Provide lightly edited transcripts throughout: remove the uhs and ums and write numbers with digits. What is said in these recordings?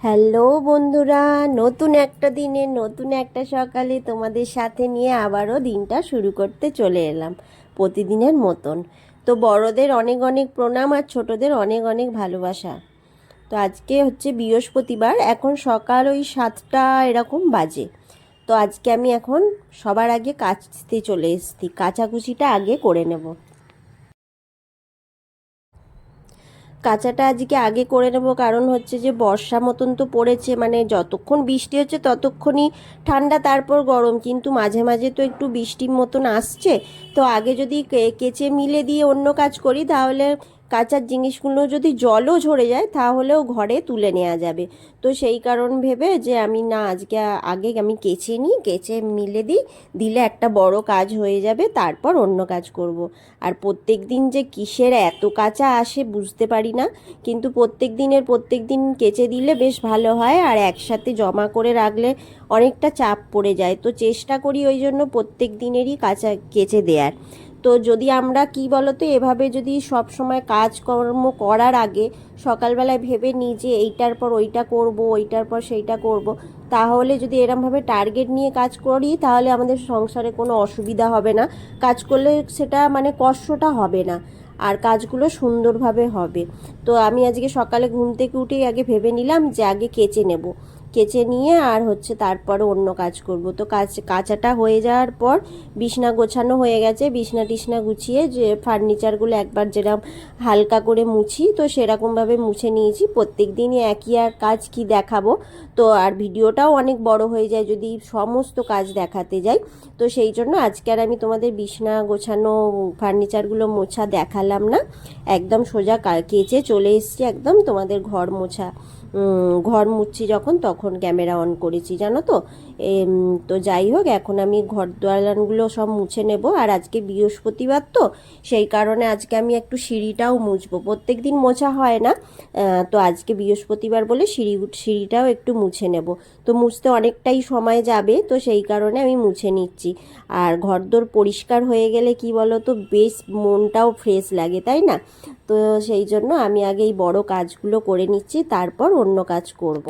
Hello বন্ধুরা, নতুন একটা দিনে নতুন একটা সকালে তোমাদের সাথে নিয়ে আবারও দিনটা শুরু করতে চলে এলাম প্রতিদিনের মতন। তো বড়দের অনেক অনেক প্রণাম আর ছোটদের অনেক অনেক ভালোবাসা। তো আজকে হচ্ছে বৃহস্পতিবার, এখন সকাল ওই 7টা এরকম বাজে। তো আজকে আমি এখন সবার আগে কাচতে চলে এসেছি, কাচাকুচিটা আগে করে নেব। কাঁচাটা আজকে আগে করে নেব, কারণ হচ্ছে যে বর্ষা মতন তো পড়েছে, মানে যতক্ষণ বৃষ্টি হচ্ছে ততক্ষণই ঠান্ডা, তারপর গরম, কিন্তু মাঝে মাঝে তো একটু বৃষ্টির মতন আসছে। তো আগে যদি কেচে মিলে দিয়ে অন্য কাজ করি, তাহলে কাঁচার জিনিসগুলো যদি জলও ঝরে যায় তাহলেও ঘরে তুলে নেওয়া যাবে। তো সেই কারণ ভেবে যে আমি না, আজকে আগে আমি কেচে নিই, কেচে মিলে দিই, দিলে একটা বড় কাজ হয়ে যাবে, তারপর অন্য কাজ করব। আর প্রত্যেক দিন যে কিসের এত কাঁচা আসে বুঝতে পারি না, কিন্তু প্রত্যেক দিন কেচে দিলে বেশ ভালো হয়, আর একসাথে জমা করে রাখলে অনেকটা চাপ পড়ে যায়। তো চেষ্টা করি ওই জন্য প্রত্যেক দিনেরই কাঁচা কেচে দেওয়ার। তো যদি আমরা কি বলতো, এভাবে যদি সব সময় কাজকর্ম করার আগে সকালবেলায় ভেবে নিই যে এইটার পর ওইটা করব, ওইটার পর সেইটা করব, তাহলে যদি এরমভাবে টার্গেট নিয়ে কাজ করি, তাহলে আমাদের সংসারে কোনো অসুবিধা হবে না। কাজ করলে সেটা মানে কষ্টটা হবে না, আর কাজগুলো সুন্দরভাবে হবে। তো আমি আজকে সকালে ঘুম থেকে উঠেই আগে ভেবে নিলাম যে আগে কেচে নেব, কেচে নিয়ে আর হচ্ছে তারপরে অন্য কাজ করব। তো কাচাটা হয়ে যাওয়ার পর বিছনা গোছানো হয়ে গেছে, বিছনা টিছনা গুছিয়ে যে ফার্নিচারগুলো একবার যেরকম হালকা করে মুছি, তো সেরকমভাবে মুছে নিয়েছি। প্রত্যেক দিনই একই আর কাজ কি দেখাবো, তো আর ভিডিওটাও অনেক বড় হয়ে যায় যদি সমস্ত কাজ দেখাতে যাই। তো সেই জন্য আজকে আর আমি তোমাদের বিছনা গোছানো ফার্নিচারগুলো মোছা দেখালাম না, একদম সোজা কেচে চলে এসেছি, একদম তোমাদের ঘর মোছা ঘর মুছছি যখন তখন ক্যামেরা অন করেছি, জানো তো। তো যাই হোক, এখন আমি ঘর দোয়ালানগুলো সব মুছে নেব। আর আজকে বৃহস্পতিবার, তো সেই কারণে আজকে আমি একটু সিঁড়িটাও মুছবো, প্রত্যেক দিন মোছা হয় না। তো আজকে বৃহস্পতিবার বলে সিঁড়িটাও একটু মুছে নেব। তো মুছতে অনেকটাই সময় যাবে, তো সেই কারণে আমি মুছে নিচ্ছি। আর ঘরদোর পরিষ্কার হয়ে গেলে কি বলো তো, বেশ মনটাও ফ্রেশ লাগে, তাই না? তো সেই জন্য আমি আগে এই বড় কাজগুলো করে নিচ্ছি, তারপর অন্য কাজ করব।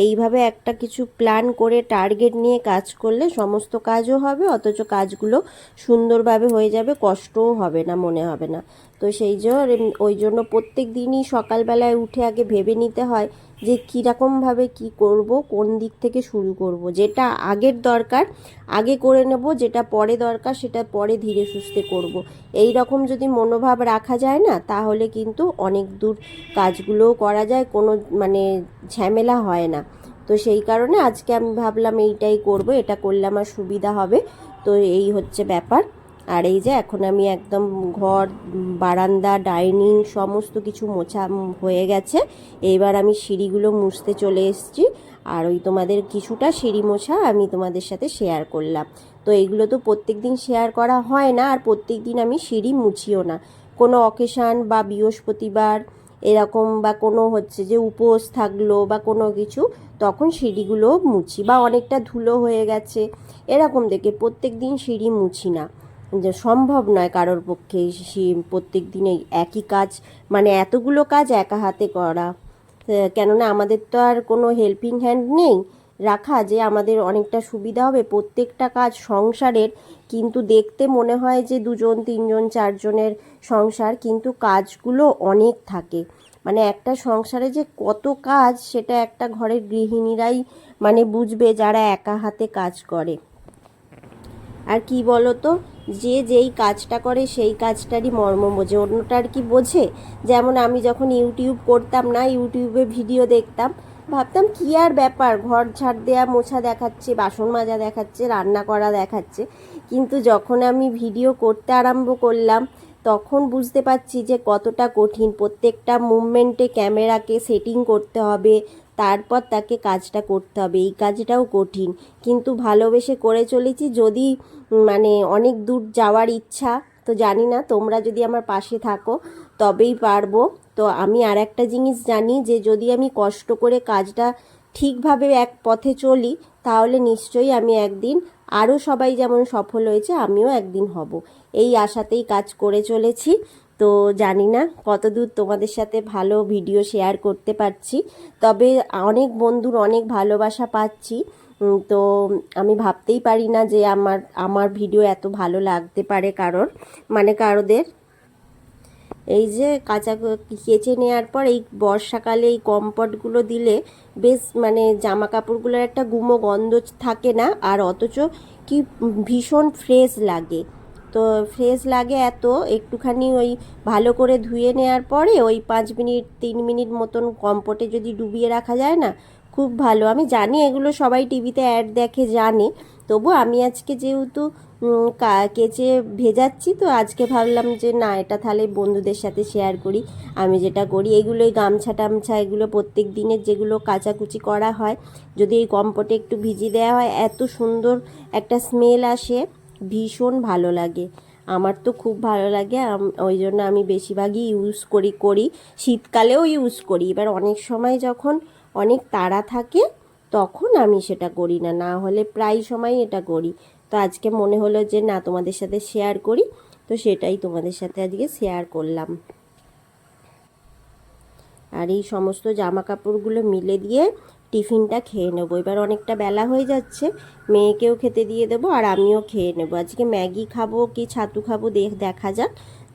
এইভাবে একটা কিছু প্ল্যান করে টার্গেট নিয়ে কাজ করলে সমস্ত কাজও হবে, অথচ কাজগুলো সুন্দরভাবে হয়ে যাবে, কষ্টও হবে না, মনে হবে না। তো ওই জন্য প্রত্যেক দিনই সকালবেলায় উঠে আগে ভেবে নিতে হয় যে কীরকমভাবে কি করব, কোন দিক থেকে শুরু করব। যেটা আগের দরকার আগে করে নেব, যেটা পরে দরকার সেটা পরে ধীরে সুস্থে করব। এই রকম যদি মনোভাব রাখা যায় না, তাহলে কিন্তু অনেক দূর কাজগুলোও করা যায়, কোনো মানে ঝামেলা হয় না। তো সেই কারণে আজকে আমি ভাবলাম এইটাই করব, এটা করলে আমার সুবিধা হবে। তো এই হচ্ছে ব্যাপার। আর এই যে এখন আমি একদম ঘর, বারান্দা, ডাইনিং সমস্ত কিছু মোছা হয়ে গেছে। এইবার আমি সিঁড়িগুলো মুছতে চলে এসেছি। আর ওই তোমাদের কিছুটা সিঁড়ি মোছা আমি তোমাদের সাথে শেয়ার করলাম। তো এইগুলো তো প্রত্যেক দিন শেয়ার করা হয় না, আর প্রত্যেক দিন আমি সিঁড়ি মুছিও না। কোনো অকেশান বা বৃহস্পতিবার এরকম, বা কোনো হচ্ছে যে উপোস থাকলো বা কোনো কিছু, তখন সিঁড়িগুলো মুছি, বা অনেকটা ধুলো হয়ে গেছে এরকম দেখে প্রত্যেক দিন সিঁড়ি মুছি না। যে সম্ভব নয় কারোর পক্ষে প্রত্যেক দিন এই একই কাজ, মানে এতগুলো কাজ একা হাতে করা। কেননা আমাদের তো আর কোনো হেল্পিং হ্যান্ড নেই রাখা যে আমাদের অনেকটা সুবিধা হবে প্রত্যেকটা কাজ সংসারের। কিন্তু দেখতে মনে হয় যে দুজন তিনজন চারজনের সংসার, কিন্তু কাজগুলো অনেক থাকে। মানে একটা সংসারে যে কত কাজ, সেটা একটা ঘরের গৃহিণীরাই মানে বুঝবে, যারা একা হাতে কাজ করে। আর কি বলতো, যে যেই কাজটা করে সেই কাজটারই মর্ম বোঝে, অন্যটা আর কি বোঝে। যেমন আমি যখন ইউটিউব করতাম না, ইউটিউবে ভিডিও দেখতাম, ভাবতাম কি আর ব্যাপার, ঘর ঝাড় দেয়া মোছা দেখাচ্ছে, বাসন মাজা দেখাচ্ছে, রান্না করা দেখাচ্ছে। কিন্তু যখন আমি ভিডিও করতে আরম্ভ করলাম, তখন বুঝতে পারছি যে কতটা কঠিন, প্রত্যেকটা মুভমেন্টে ক্যামেরাকে সেটিং করতে হবে, তারপর তাকে কাজটা করতে হবে, এই কাজটাও কঠিন। কিন্তু ভালোবেসে করে চলেছি। যদি মানে অনেক দূর যাওয়ার ইচ্ছা, তো জানি না, তোমরা যদি আমার পাশে থাকো তবেই পারবো। তো আমি আর একটা জিনিস জানি, যে যদি আমি কষ্ট করে কাজটা ঠিকভাবে এক পথে চলি, তাহলে নিশ্চয়ই আমি একদিন, আরও সবাই যেমন সফল হয়েছে আমিও একদিন হব। এই আশাতেই কাজ করে চলেছি। তো জানি না কতদূর তোমাদের সাথে ভালো ভিডিও শেয়ার করতে পারছি, তবে অনেক বন্ধুর অনেক ভালোবাসা পাচ্ছি। তো আমি ভাবতেই পারি না যে আমার ভিডিও এত ভালো লাগতে পারে কারোদের। এই যে কেচে নেওয়ার পর এই বর্ষাকালে এই কমফর্টগুলো দিলে বেশ জামা কাপড়গুলোর একটা গুমো গন্ধ থাকে না, আর অথচ কি ভীষণ ফ্রেশ লাগে। তো ফ্রেশ লাগে এত, একটুখানি ওই ভালো করে ধুয়ে নেওয়ার পরে ওই 5 মিনিট 3 মিনিট মতন কমফর্টে যদি ডুবিয়ে রাখা যায় না, খুব ভালো। আমি জানি এগুলো সবাই টিভিতে অ্যাড দেখে জানে, তবু আমি আজকে যেহেতু কেচে ভেজাচ্ছি, তো আজকে ভাবলাম যে না, এটা তাহলে বন্ধুদের সাথে শেয়ার করি। আমি যেটা করি এগুলোই গামছা টামছা এগুলো প্রত্যেক দিনের যেগুলো কাচাকুচি করা হয়, যদি এই কমফর্টে একটু ভিজিয়ে দেওয়া হয়, এত সুন্দর একটা স্মেল আসে, ভীষণ ভালো লাগে। আমার তো খুব ভালো লাগে, ওই জন্য আমি বেশিরভাগই ইউজ করি। শীতকালেও ইউজ করি। এবার অনেক সময় যখন অনেক তাড়া থাকে তখন আমি সেটা করি না, না হলে প্রায় সময় এটা করি। তো আজকে মনে হলো যে না, তোমাদের সাথে শেয়ার করি, তো সেটাই তোমাদের সাথে আজকে শেয়ার করলাম। আর এই সমস্ত জামা কাপড়গুলো মিলে দিয়ে টিফিনটা খেয়ে নেবো। এবার অনেকটা বেলা হয়ে যাচ্ছে, মেয়েকেও খেতে দিয়ে দেবো আর আমিও খেয়ে নেবো। আজকে ম্যাগি খাবো কি ছাতু খাবো দেখা যাক।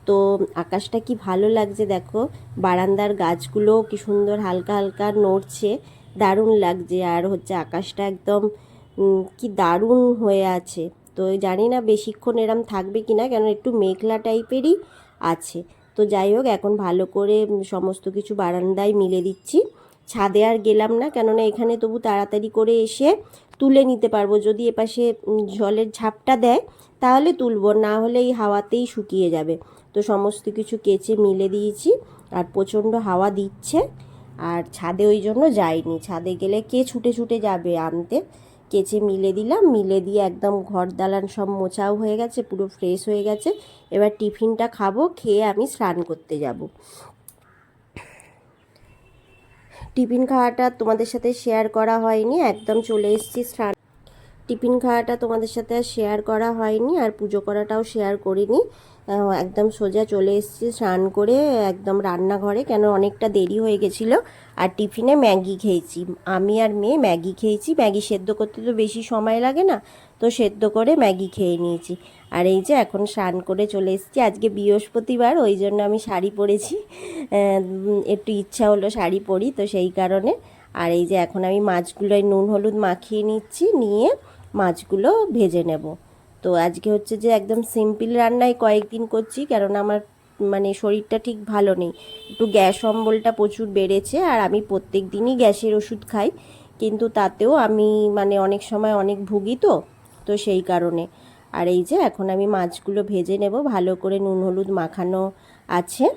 তো আকাশটা কি ভালো লাগছে দেখো, বারান্দার গাছগুলো কি সুন্দর হালকা হালকা নড়ছে, দারুণ লাগছে। আর হচ্ছে আকাশটা একদম কি দারুণ হয়ে আছে। তো জানি না বেশিক্ষণ এরম থাকবে কি না, কেন একটু মেঘলা টাইপেরই আছে। তো যাই হোক, এখন ভালো করে সমস্ত কিছু বারান্দায় মিলে দিচ্ছি। ছাদে আর গেলাম না, কেননা এখানে তবু তাড়াতাড়ি করে এসে তুলে নিতে পারবো। যদি এপাশে জলের ঝাপটা দেয় তাহলে তুলবো, না হলে এই হাওয়াতেই শুকিয়ে যাবে। তো সমস্ত কিছু কেচে মিলে দিয়েছি, আর প্রচণ্ড হাওয়া দিচ্ছে। আর ছাদে ওই জন্য যাইনি, ছাদে গেলে কে ছুটে ছুটে যাবে আনতে। কেচে মিলে দিলাম, মিলে দিয়ে একদম ঘর দালান সব মোছাও হয়ে গেছে, পুরো ফ্রেশ হয়ে গেছে। এবার টিফিনটা খাবো, খেয়ে আমি স্নান করতে যাব। টিফিন খাওয়াটা তোমাদের সাথে শেয়ার করা হয়নি, একদম চলে এসেছি স্নান। টিফিন খাওয়াটা তোমাদের সাথে আর শেয়ার করা হয়নি, আর পুজো করাটাও শেয়ার করিনি। একদম সোজা চলে এসেছি স্নান করে একদম রান্নাঘরে, কেন অনেকটা দেরি হয়ে গেছিলো। আর টিফিনে ম্যাগি খেয়েছি, আমি আর মেয়ে ম্যাগি খেয়েছি। ম্যাগি সেদ্ধ করতে তো বেশি সময় লাগে না, তো সেদ্ধ করে ম্যাগি খেয়ে নিয়েছি। আর এই যে এখন স্নান করে চলে এসেছি। আজকে বৃহস্পতিবার, ওই জন্য আমি শাড়ি পরেছি, একটু ইচ্ছা হলো শাড়ি পরি, তো সেই কারণে। আর এই যে এখন আমি মাছগুলোয় নুন হলুদ মাখিয়ে নিচ্ছি, নিয়ে মাছগুলো ভেজে নেব। তো আজকে হচ্ছে যে একদম সিম্পল রান্নাই কয়েকদিন করছি, কারণ আমার শরীরটা ঠিক ভালো নেই, একটু গ্যাস অম্বলটা প্রচুর বেড়েছে। আর আমি প্রত্যেক দিনই গ্যাসের ওষুধ খাই, কিন্তু তাতেও আমি অনেক সময় অনেক ভুগি, তো তো সেই কারণে। আর এই যে এখন আমি মাছগুলো ভেজে নেব, ভালো করে নুন হলুদ মাখানো আছে।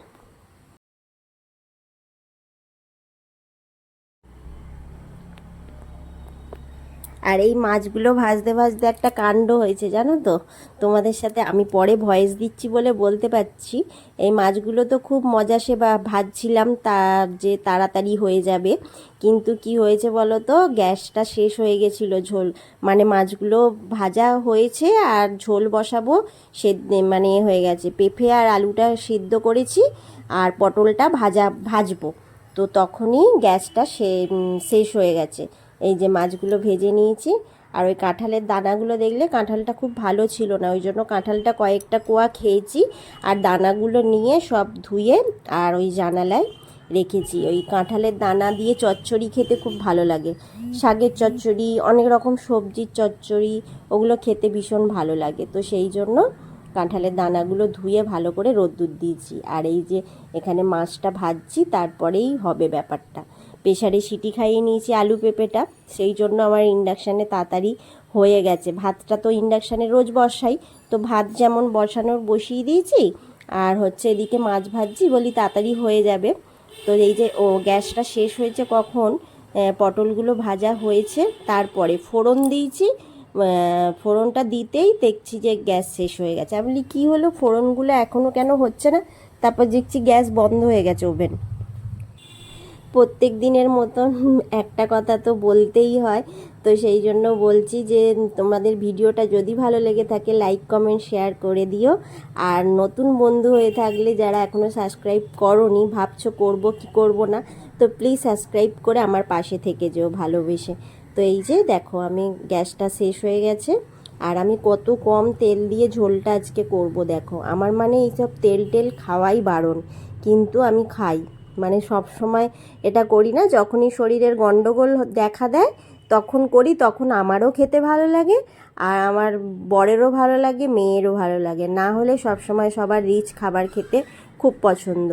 আর এই মাছগুলো ভাজতে ভাজতে একটা কাণ্ড হয়েছে জানো তো, তোমাদের সাথে আমি পরে ভয়েস দিচ্ছি বলে বলতে পারছি। এই মাছগুলো তো খুব মজা সে ভাজছিলাম, যে তাড়াতাড়ি হয়ে যাবে, কিন্তু কি হয়েছে বলো তো, গ্যাসটা শেষ হয়ে গেছিলো। ঝোল মাছগুলো ভাজা হয়েছে আর ঝোল বসাবো, সে হয়ে গেছে। পেঁপে আর আলুটা সিদ্ধ করেছি, আর পটলটা ভাজবো, তো তখনই গ্যাসটা শেষ হয়ে গেছে। এই যে মাছগুলো ভেজে নিয়েছি। আর ওই কাঁঠালের দানাগুলো দেখলে, কাঁঠালটা খুব ভালো ছিল না, ওই জন্য কাঁঠালটা কয়েকটা কোয়া খেয়েছি। আর দানাগুলো নিয়ে সব ধুয়ে আর ওই জানালায় রেখেছি। ওই কাঁঠালের দানা দিয়ে চচ্চড়ি খেতে খুব ভালো লাগে, শাকের চচ্চড়ি, অনেক রকম সবজির চচ্চড়ি, ওগুলো খেতে ভীষণ ভালো লাগে। তো সেই জন্য কাঁঠালের দানাগুলো ধুয়ে ভালো করে রোদ্দুর দিয়েছি। আর এই যে এখানে মাছটা ভাজছি, তারপরেই হবে ব্যাপারটা। প্রেশারে সিটি খাইয়ে নিয়েছি আলু পেঁপেটা, সেই জন্য আমার ইন্ডাকশানে তাড়াতাড়ি হয়ে গেছে। ভাতটা তো ইন্ডাকশানে রোজ বসাই, তো ভাত যেমন বসানোর বসিয়ে দিয়েছি, আর হচ্ছে এদিকে মাছ ভাজছি, বলি তাড়াতাড়ি হয়ে যাবে। তো এই যে গ্যাসটা শেষ হয়েছে কখন, পটলগুলো ভাজা হয়েছে, তারপরে ফোড়ন দিয়েছি। ফোড়নটা দিতেই দেখছি যে গ্যাস শেষ হয়ে গেছে। আমি বলি কী হলো, ফোড়নগুলো এখনও কেন হচ্ছে না? তারপর দেখছি গ্যাস বন্ধ হয়ে গেছে ওভেন। প্রত্যেক দিনের মতন একটা কথা তো বলতেই হয়, তো সেই জন্য বলছি যে তোমাদের ভিডিওটা যদি ভালো লেগে থাকে লাইক কমেন্ট শেয়ার করে দিও। আর নতুন বন্ধু হয়ে থাকলে যারা এখনও সাবস্ক্রাইব করোনি, ভাবছো করব কি করব না, তো প্লিজ সাবস্ক্রাইব করে আমার পাশে থেকে যেও ভালোবেসে। তো এই যে দেখো আমি গ্যাসটা শেষ হয়ে গেছে, আর আমি কত কম তেল দিয়ে ঝোলটা আজকে করব দেখো। আমার মানে এইসব তেল খাওয়াই বারণ, কিন্তু আমি খাই, মানে সব সময় এটা করি না। যখনই শরীরের গন্ডগোল দেখা দেয় তখন করি, তখন আমারও খেতে ভালো লাগে, আর আমার বরেরও ভালো লাগে, মেয়েরও ভালো লাগে। না হলে সব সময় সবার রিচ খাবার খেতে খুব পছন্দ।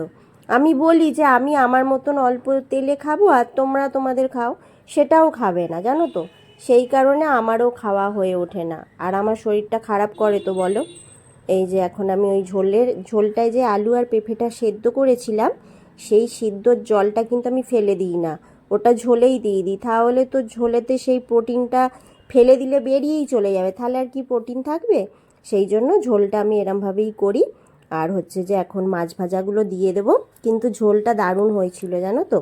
আমি বলি যে আমি আমার মতন অল্প তেলে খাবো আর তোমরা তোমাদের খাও, সেটাও খাবে না জানো তো। সেই কারণে আমারও খাওয়া হয়ে ওঠে না, আর আমার শরীরটা খারাপ করে তো বলো। এই যে এখন আমি ওই ঝোলটায় যে আলু আর পেঁপেটা সেদ্ধ করেছিলাম, সেই সিদ্ধর জলটা কিন্তু আমি ফেলে দিই না, ওটা ঝোলেই দিয়ে দিই। তাহলে তো ঝোলেতে সেই প্রোটিনটা ফেলে দিলে বেরিয়েই চলে যাবে, তাহলে আর কি প্রোটিন থাকবে। সেই জন্য ঝোলটা আমি এরমভাবেই করি। আর হচ্ছে যে এখন মাছ ভাজাগুলো দিয়ে দেবো, কিন্তু ঝোলটা দারুণ হয়েছিল জানো তো।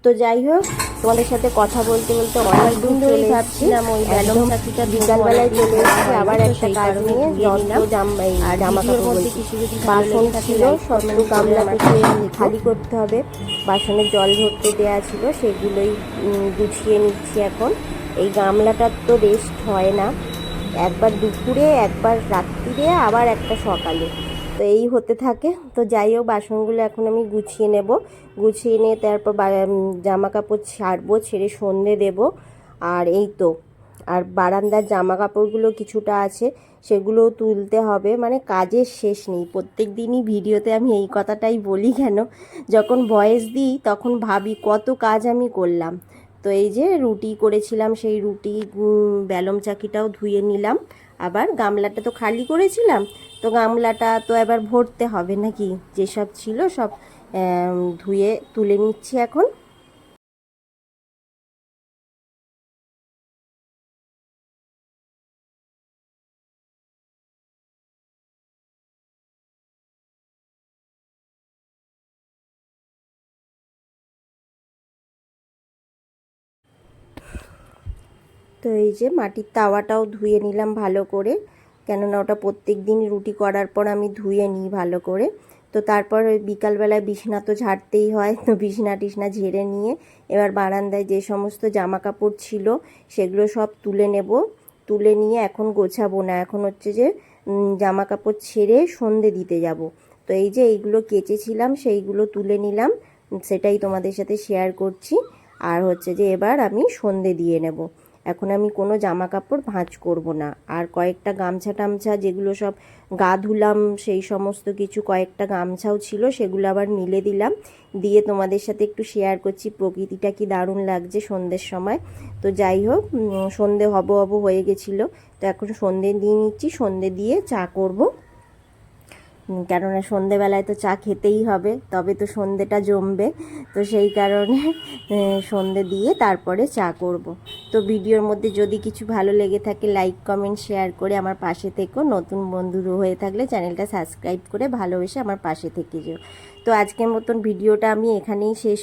তো যাই হোক, তোমাদের সাথে কথা বলতে বলতে অনেক দিন ধরেই ভাবছিলাম ওই বেলম চাকিটা বিকালবেলায় চলে এসেছি আবার একটা কাজ নিয়ে। আর জামা কাপড় মধ্যে কিছু যদি বাসন ছিল সব একটু গামলা থেকে খালি করতে হবে, বাসনের জল ধরতে দেওয়া ছিল সেগুলোই গুছিয়ে নিচ্ছি এখন। এই গামলাটার তো রেস্ট হয় না, একবার দুপুরে, একবার রাত্রিরে, আবার একটা সকালে, তো এই হতে থাকে। তো যাই হোক, বাসনগুলো এখন আমি গুছিয়ে নেব, গুছিয়ে নিয়ে তারপর জামা কাপড় ছাড়বো, ছেড়ে সন্ধে দেব। আর এই তো, আর বারান্দার জামা কাপড়গুলো কিছুটা আছে, সেগুলোও তুলতে হবে। মানে কাজের শেষ নেই। প্রত্যেক দিনই ভিডিওতে আমি এই কথাটাই বলি, কেন যখন ভয়েস দিই তখন ভাবি কত কাজ আমি করলাম। তো এই যে রুটি করেছিলাম, সেই রুটি বেলম চাকিটাও ধুয়ে নিলাম। আবার গামলাটা তো খালি করেছিলাম, তো গামলাটা তো এবার ভরতে হবে নাকি, যেসব ছিল সব ধুয়ে তুলে নিচ্ছি এখন। তো এই যে মাটির তাওয়াটাও ধুয়ে নিলাম ভালো করে, কেননা ওটা প্রত্যেক দিন রুটি করার পর আমি ধুয়ে নিই ভালো করে। তো তারপর ওই বিকালবেলায় বিছানা তো ঝাড়তেই হয়, তো বিছানা টিছনা ঝেড়ে নিয়ে এবার বারান্দায় যে সমস্ত জামা কাপড় ছিল সেগুলো সব তুলে নেব। তুলে নিয়ে এখন গোছাবো না, এখন হচ্ছে যে জামা কাপড় ছেড়ে সন্ধে দিতে যাব। তো এই যে এইগুলো কেচেছিলাম সেইগুলো তুলে নিলাম, সেটাই তোমাদের সাথে শেয়ার করছি। আর হচ্ছে যে এবার আমি সন্ধে দিয়ে নেব। এখন আমি কোনো জামা কাপড় ভাঁজ করব না। আর কয়েকটা গামছা টামছা যেগুলো সব গা ধুলাম, সেই সমস্ত কিছু কয়েকটা গামছাও ছিল, সেগুলো আবার মিলে দিলাম, দিয়ে তোমাদের সাথে একটু শেয়ার করছি প্রকৃতিটা কি দারুণ লাগছে সন্ধ্যের সময়। তো যাই হোক, সন্ধে হব হয়ে গেছিলো, তো এখন সন্ধে দিয়ে নিচ্ছি, সন্ধে দিয়ে চা করব। কেননা সন্ধেবেলায় তো চা খেতেই হবে, তবে তো সন্ধেটা জমবে। তো সেই কারণে সন্ধে দিয়ে তারপরে চা করব। তো ভিডিওর মধ্যে যদি কিছু ভালো লেগে থাকে লাইক কমেন্ট শেয়ার করে আমার পাশে থেকো। নতুন বন্ধু হয়ে থাকলে চ্যানেলটা সাবস্ক্রাইব করে ভালোবেসে আমার পাশে থেকে যেও। তো আজকের মতন ভিডিওটা আমি এখানেই শেষ